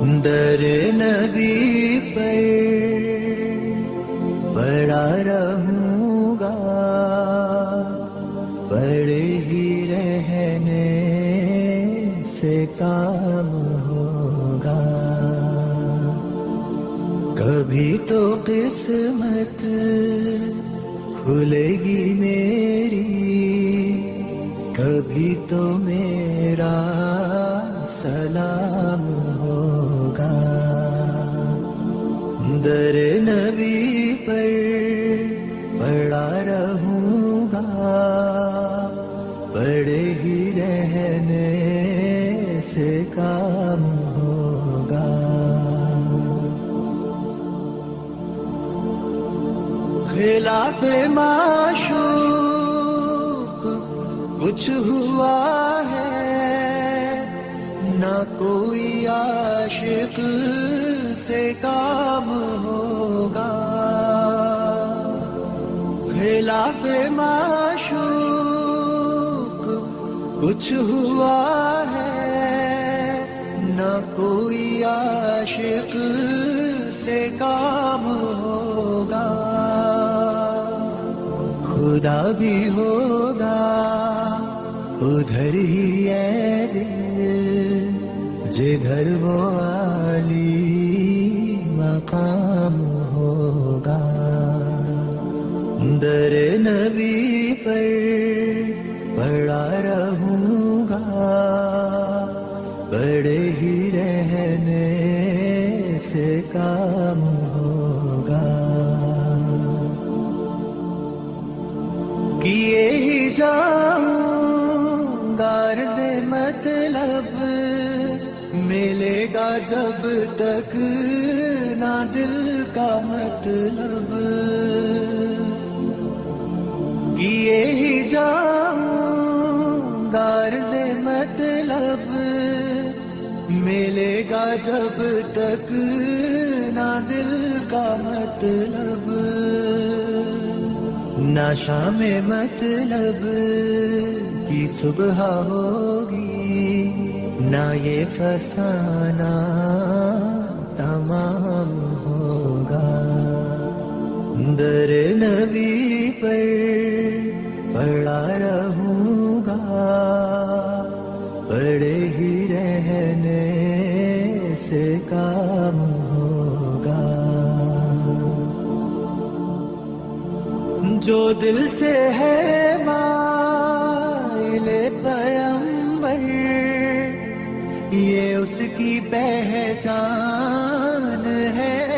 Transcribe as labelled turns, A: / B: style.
A: در نبی پر پڑا رہوں گا، پڑے ہی رہنے سے کام ہوگا. کبھی تو قسمت کھلے گی میری، کبھی تو میرا سلام ہوگا. در نبی پر پڑا رہوں گا، پڑے ہی رہنے سے کام ہوگا. خلاف معشوق کچھ ہوا ہے، نہ کوئی عاشق سے کام ہوگا. خلاف معشوق کچھ ہوا ہے، نہ کوئی عاشق سے کام ہوگا. خدا بھی ہوگا ادھر ہی ہے دل، جدھر وہ عالی مقام ہوگا. در نبی پر پڑا رہوں گا، پڑے ہی رہنے سے کام ہوگا. کیے ہی جاؤں گا عرض مطلب، ملے گا جب تک نہ دل کا مطلب. کیے ہی جاؤں گا عرض مطلب، ملے گا جب تک نہ دل کا مطلب. نہ شام مطلب کی صبح ہوگی، نہ یہ فسانہ تمام ہوگا. در نبی پر پڑا رہوں گا، پڑے ہی رہنے سے کام ہوگا. جو دل سے ہے مائل پیمبر، یہ اس کی پہچان